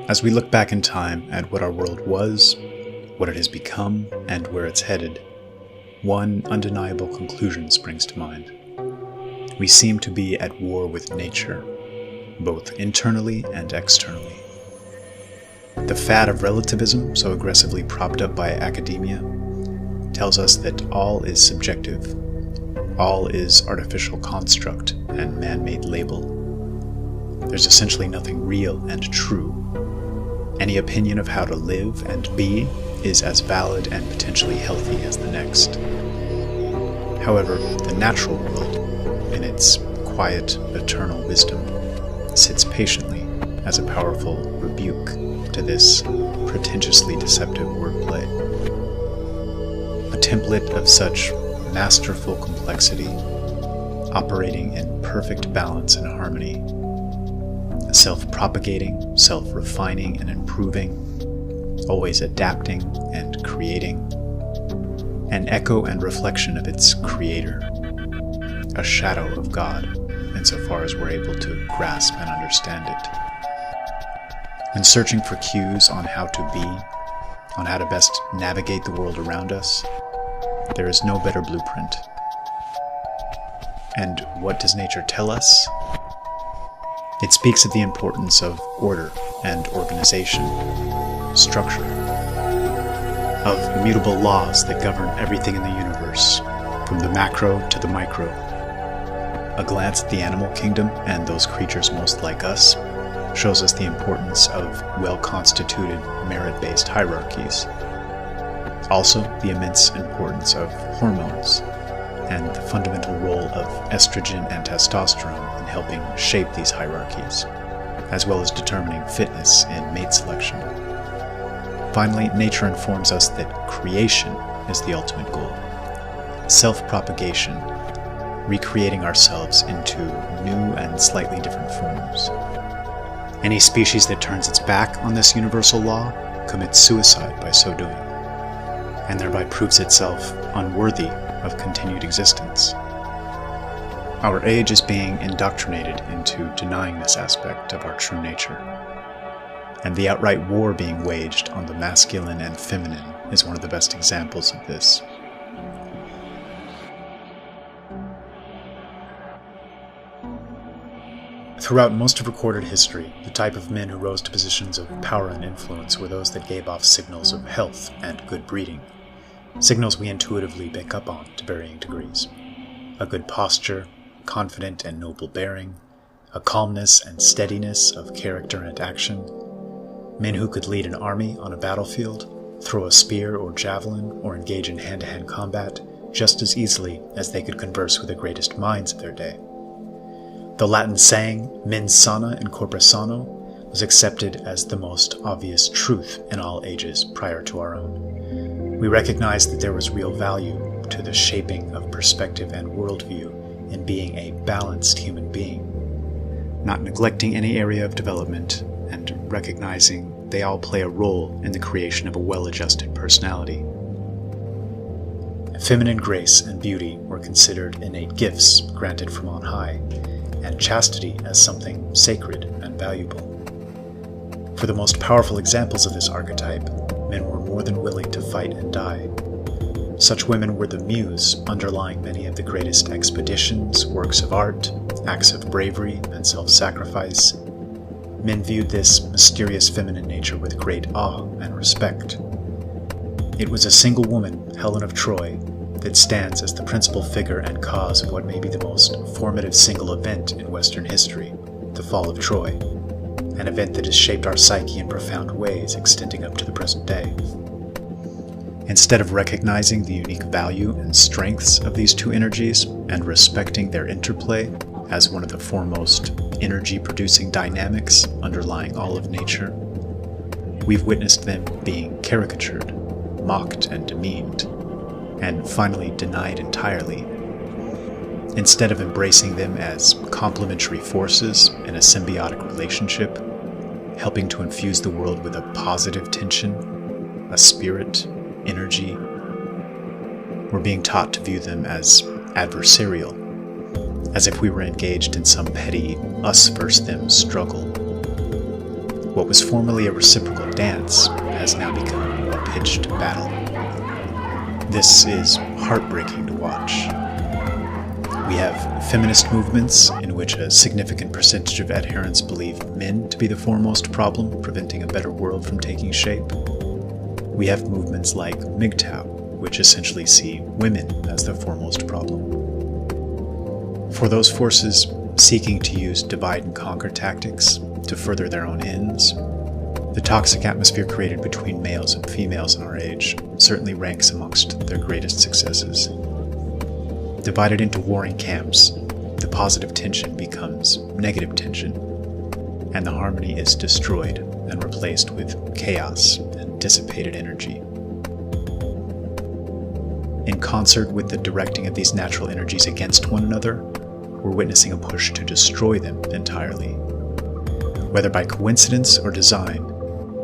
As we look back in time at what our world was, what it has become, and where it's headed, one undeniable conclusion springs to mind. We seem to be at war with nature, both internally and externally. The fad of relativism, so aggressively propped up by academia, tells us that all is subjective, all is artificial construct and man-made label. There's essentially nothing real and true. Any opinion of how to live and be is as valid and potentially healthy as the next. However, the natural world, in its quiet, eternal wisdom, sits patiently as a powerful rebuke to this pretentiously deceptive wordplay. A template of such masterful complexity, operating in perfect balance and harmony, self-propagating, self-refining and improving, always adapting and creating, an echo and reflection of its creator, a shadow of God, insofar as we're able to grasp and understand it. When searching for cues on how to be, on how to best navigate the world around us, there is no better blueprint. And what does nature tell us? It speaks of the importance of order and organization, structure, of immutable laws that govern everything in the universe, from the macro to the micro. A glance at the animal kingdom and those creatures most like us shows us the importance of well-constituted, merit-based hierarchies. Also, the immense importance of hormones and the fundamental role of estrogen and testosterone in helping shape these hierarchies, as well as determining fitness in mate selection. Finally, nature informs us that creation is the ultimate goal. Self-propagation, recreating ourselves into new and slightly different forms. Any species that turns its back on this universal law commits suicide by so doing, and thereby proves itself unworthy of continued existence. Our age is being indoctrinated into denying this aspect of our true nature, and the outright war being waged on the masculine and feminine is one of the best examples of this. Throughout most of recorded history, the type of men who rose to positions of power and influence were those that gave off signals of health and good breeding, signals we intuitively pick up on to varying degrees. A good posture, confident and noble bearing, a calmness and steadiness of character and action, men who could lead an army on a battlefield, throw a spear or javelin, or engage in hand-to-hand combat just as easily as they could converse with the greatest minds of their day. The Latin saying, mens sana in corpore sano, was accepted as the most obvious truth in all ages prior to our own. We recognized that there was real value to the shaping of perspective and worldview in being a balanced human being, not neglecting any area of development and recognizing they all play a role in the creation of a well-adjusted personality. Feminine grace and beauty were considered innate gifts granted from on high, and chastity as something sacred and valuable. For the most powerful examples of this archetype, men were more than willing to fight and die. Such women were the muse underlying many of the greatest expeditions, works of art, acts of bravery, and self-sacrifice. Men viewed this mysterious feminine nature with great awe and respect. It was a single woman, Helen of Troy, that stands as the principal figure and cause of what may be the most formative single event in Western history, the fall of Troy, an event that has shaped our psyche in profound ways extending up to the present day. Instead of recognizing the unique value and strengths of these two energies and respecting their interplay as one of the foremost energy-producing dynamics underlying all of nature, we've witnessed them being caricatured, mocked and demeaned, and finally denied entirely. Instead of embracing them as complementary forces in a symbiotic relationship, helping to infuse the world with a positive tension, a spirit, energy, we're being taught to view them as adversarial, as if we were engaged in some petty us versus them struggle. What was formerly a reciprocal dance has now become a pitched battle. This is heartbreaking to watch. We have feminist movements in which a significant percentage of adherents believe men to be the foremost problem, preventing a better world from taking shape. We have movements like MGTOW, which essentially see women as the foremost problem. For those forces seeking to use divide and conquer tactics to further their own ends, the toxic atmosphere created between males and females in our age certainly ranks amongst their greatest successes. Divided into warring camps, the positive tension becomes negative tension, and the harmony is destroyed and replaced with chaos and dissipated energy. In concert with the directing of these natural energies against one another, we're witnessing a push to destroy them entirely. Whether by coincidence or design,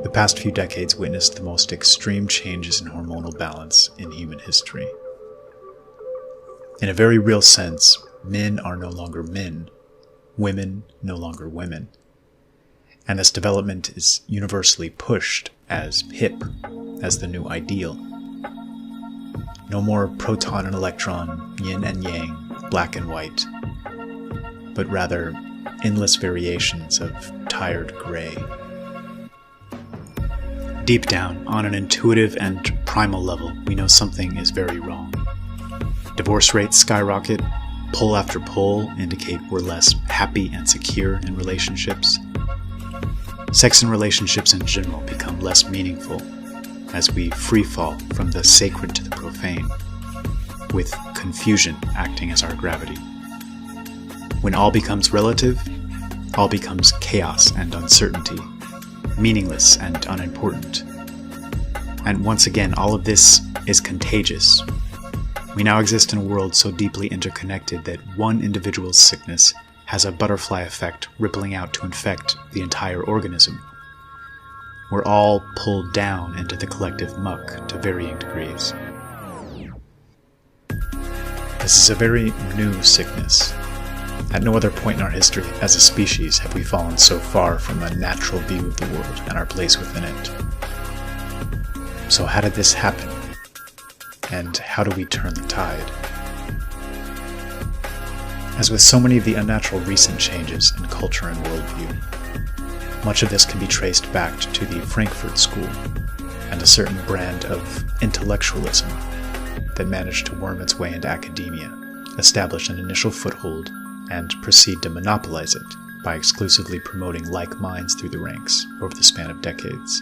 the past few decades witnessed the most extreme changes in hormonal balance in human history. In a very real sense, men are no longer men, women no longer women. And this development is universally pushed as hip, as the new ideal. No more proton and electron, yin and yang, black and white, but rather endless variations of tired gray. Deep down, on an intuitive and primal level, we know something is very wrong. Divorce rates skyrocket, poll after poll indicate we're less happy and secure in relationships. Sex and relationships in general become less meaningful as we free fall from the sacred to the profane, with confusion acting as our gravity. When all becomes relative, all becomes chaos and uncertainty, meaningless and unimportant. And once again, all of this is contagious. We now exist in a world so deeply interconnected that one individual's sickness has a butterfly effect rippling out to infect the entire organism. We're all pulled down into the collective muck to varying degrees. This is a very new sickness. At no other point in our history as a species have we fallen so far from a natural view of the world and our place within it. So how did this happen? And how do we turn the tide? As with so many of the unnatural recent changes in culture and worldview, much of this can be traced back to the Frankfurt School and a certain brand of intellectualism that managed to worm its way into academia, establish an initial foothold, and proceed to monopolize it by exclusively promoting like minds through the ranks over the span of decades.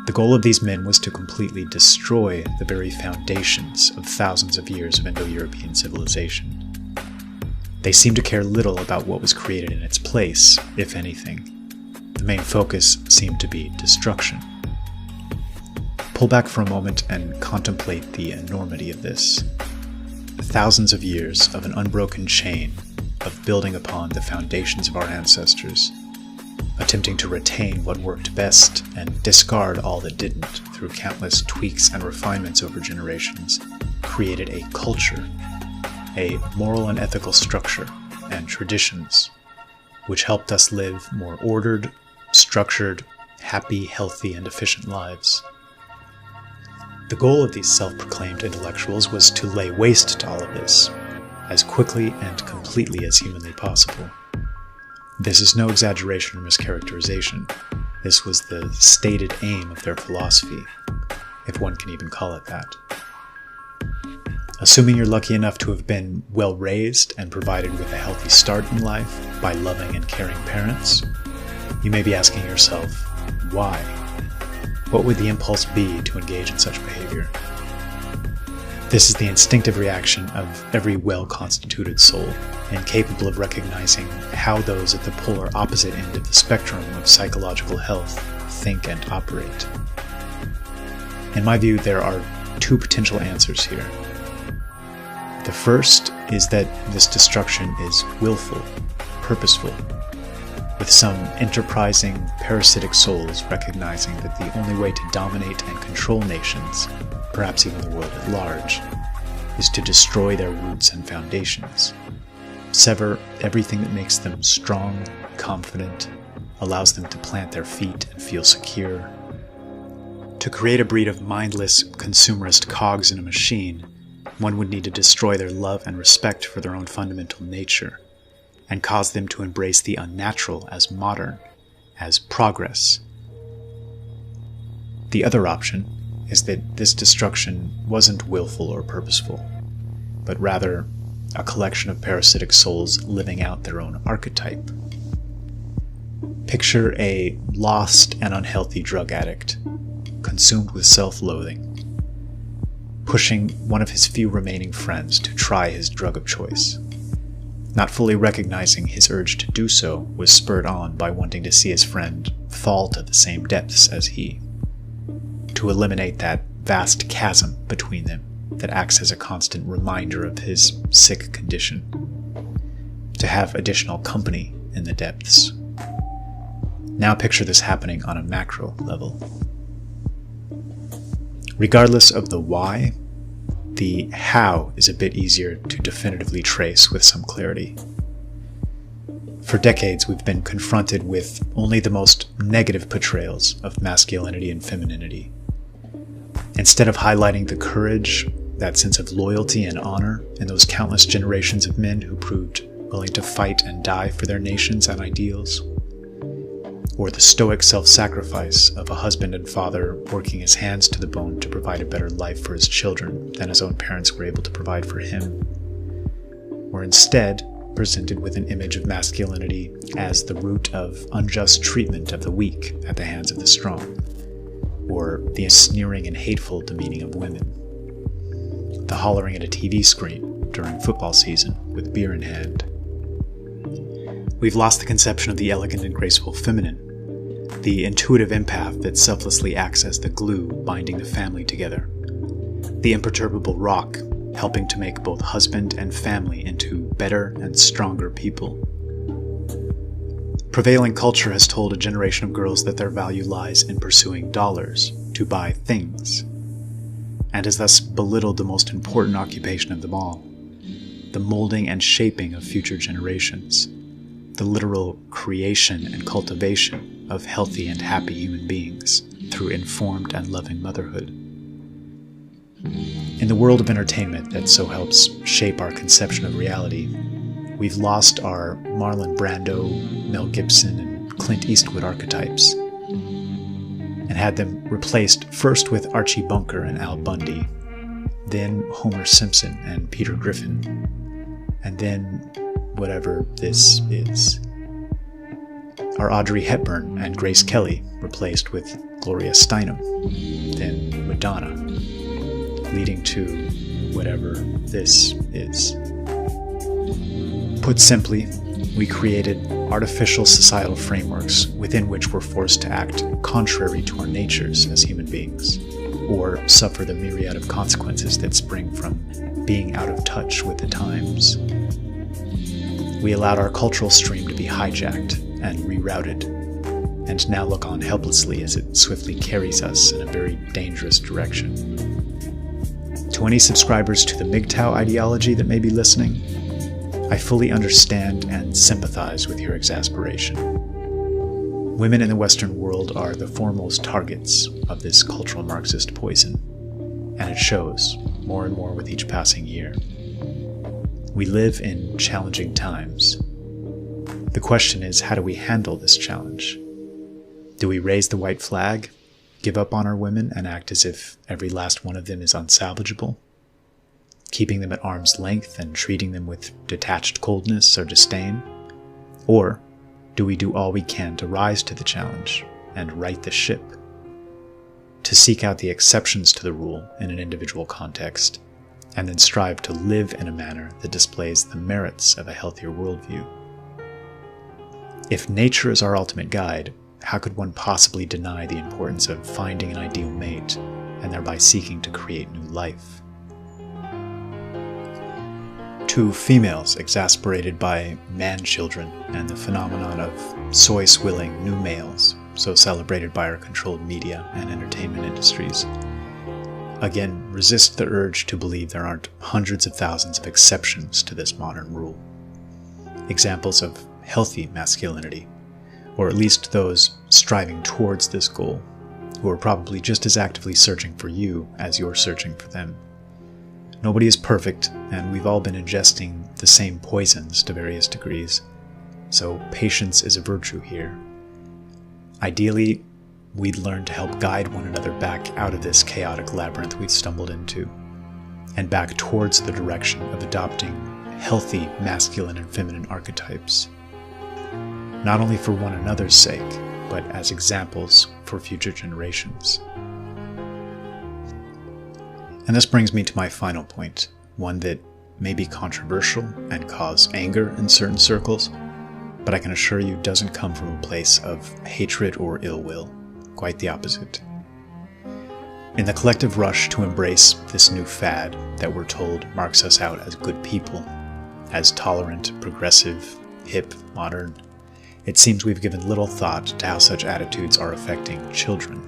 The goal of these men was to completely destroy the very foundations of thousands of years of Indo-European civilization. They seemed to care little about what was created in its place, if anything. The main focus seemed to be destruction. Pull back for a moment and contemplate the enormity of this. Thousands of years of an unbroken chain of building upon the foundations of our ancestors, attempting to retain what worked best and discard all that didn't through countless tweaks and refinements over generations, created a culture, a moral and ethical structure and traditions, which helped us live more ordered, structured, happy, healthy, and efficient lives. The goal of these self-proclaimed intellectuals was to lay waste to all of this, as quickly and completely as humanly possible. This is no exaggeration or mischaracterization. This was the stated aim of their philosophy, if one can even call it that. Assuming you're lucky enough to have been well raised and provided with a healthy start in life by loving and caring parents, you may be asking yourself, why? What would the impulse be to engage in such behavior? This is the instinctive reaction of every well-constituted soul, incapable of recognizing how those at the polar opposite end of the spectrum of psychological health think and operate. In my view, there are two potential answers here. The first is that this destruction is willful, purposeful, with some enterprising, parasitic souls recognizing that the only way to dominate and control nations, perhaps even the world at large, is to destroy their roots and foundations, sever everything that makes them strong, confident, allows them to plant their feet and feel secure. To create a breed of mindless, consumerist cogs in a machine, one would need to destroy their love and respect for their own fundamental nature, and cause them to embrace the unnatural as modern, as progress. The other option is that this destruction wasn't willful or purposeful, but rather a collection of parasitic souls living out their own archetype. Picture a lost and unhealthy drug addict, consumed with self-loathing, pushing one of his few remaining friends to try his drug of choice, not fully recognizing his urge to do so was spurred on by wanting to see his friend fall to the same depths as he, to eliminate that vast chasm between them that acts as a constant reminder of his sick condition, to have additional company in the depths. Now picture this happening on a macro level. Regardless of the why, the how is a bit easier to definitively trace with some clarity. For decades, we've been confronted with only the most negative portrayals of masculinity and femininity. Instead of highlighting the courage, that sense of loyalty and honor in those countless generations of men who proved willing to fight and die for their nations and ideals, or the stoic self-sacrifice of a husband and father working his hands to the bone to provide a better life for his children than his own parents were able to provide for him, were instead presented with an image of masculinity as the root of unjust treatment of the weak at the hands of the strong, or the sneering and hateful demeaning of women, the hollering at a TV screen during football season with beer in hand. We've lost the conception of the elegant and graceful feminine, the intuitive empath that selflessly acts as the glue binding the family together, the imperturbable rock helping to make both husband and family into better and stronger people. Prevailing culture has told a generation of girls that their value lies in pursuing dollars to buy things, and has thus belittled the most important occupation of them all, the molding and shaping of future generations, the literal creation and cultivation of healthy and happy human beings through informed and loving motherhood. In the world of entertainment that so helps shape our conception of reality, we've lost our Marlon Brando, Mel Gibson, and Clint Eastwood archetypes, and had them replaced first with Archie Bunker and Al Bundy, then Homer Simpson and Peter Griffin, and then whatever this is. Our Audrey Hepburn and Grace Kelly replaced with Gloria Steinem, then Madonna, leading to whatever this is. Put simply, we created artificial societal frameworks within which we're forced to act contrary to our natures as human beings, or suffer the myriad of consequences that spring from being out of touch with the times. We allowed our cultural stream to be hijacked and rerouted, and now look on helplessly as it swiftly carries us in a very dangerous direction. To any subscribers to the MGTOW ideology that may be listening, I fully understand and sympathize with your exasperation. Women in the Western world are the foremost targets of this cultural Marxist poison, and it shows more and more with each passing year. We live in challenging times. The question is, how do we handle this challenge? Do we raise the white flag, give up on our women, and act as if every last one of them is unsalvageable, keeping them at arm's length and treating them with detached coldness or disdain? Or do we do all we can to rise to the challenge and right the ship, to seek out the exceptions to the rule in an individual context, and then strive to live in a manner that displays the merits of a healthier worldview? If nature is our ultimate guide, how could one possibly deny the importance of finding an ideal mate and thereby seeking to create new life? To females exasperated by man-children and the phenomenon of soy-swilling new males, so celebrated by our controlled media and entertainment industries, again, resist the urge to believe there aren't hundreds of thousands of exceptions to this modern rule. Examples of healthy masculinity, or at least those striving towards this goal, who are probably just as actively searching for you as you're searching for them. Nobody is perfect, and we've all been ingesting the same poisons to various degrees, so patience is a virtue here. Ideally, we'd learn to help guide one another back out of this chaotic labyrinth we've stumbled into, and back towards the direction of adopting healthy masculine and feminine archetypes, not only for one another's sake, but as examples for future generations. And this brings me to my final point, one that may be controversial and cause anger in certain circles, but I can assure you doesn't come from a place of hatred or ill will. Quite the opposite. In the collective rush to embrace this new fad that we're told marks us out as good people, as tolerant, progressive, hip, modern, it seems we've given little thought to how such attitudes are affecting children.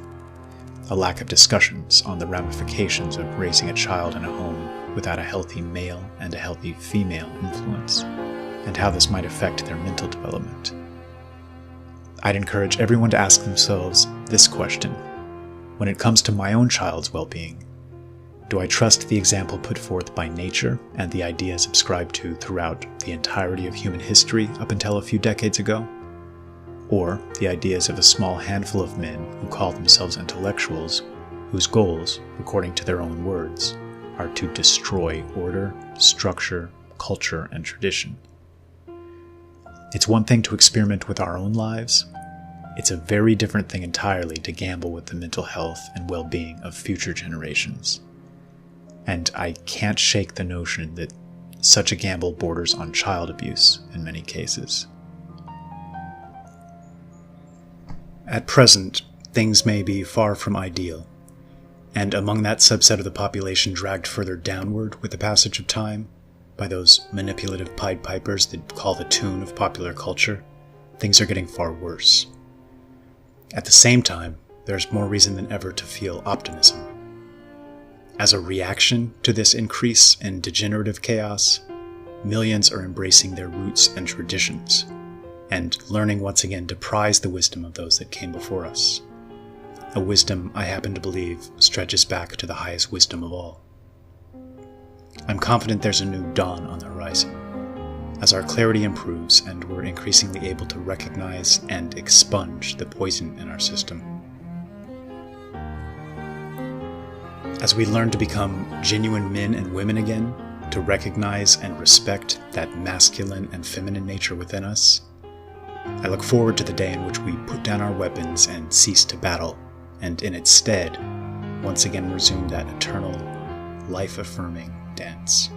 A lack of discussions on the ramifications of raising a child in a home without a healthy male and a healthy female influence, and how this might affect their mental development. I'd encourage everyone to ask themselves this question. When it comes to my own child's well-being, do I trust the example put forth by nature and the ideas subscribed to throughout the entirety of human history up until a few decades ago? Or the ideas of a small handful of men who call themselves intellectuals, whose goals, according to their own words, are to destroy order, structure, culture, and tradition? It's one thing to experiment with our own lives. It's a very different thing entirely to gamble with the mental health and well-being of future generations. And I can't shake the notion that such a gamble borders on child abuse in many cases. At present, things may be far from ideal, and among that subset of the population dragged further downward with the passage of time, by those manipulative Pied Pipers that call the tune of popular culture, things are getting far worse. At the same time, there's more reason than ever to feel optimism. As a reaction to this increase in degenerative chaos, millions are embracing their roots and traditions, and learning once again to prize the wisdom of those that came before us. A wisdom I happen to believe stretches back to the highest wisdom of all. I'm confident there's a new dawn on the horizon, as our clarity improves and we're increasingly able to recognize and expunge the poison in our system. As we learn to become genuine men and women again, to recognize and respect that masculine and feminine nature within us, I look forward to the day in which we put down our weapons and cease to battle, and in its stead, once again resume that eternal, life-affirming dance.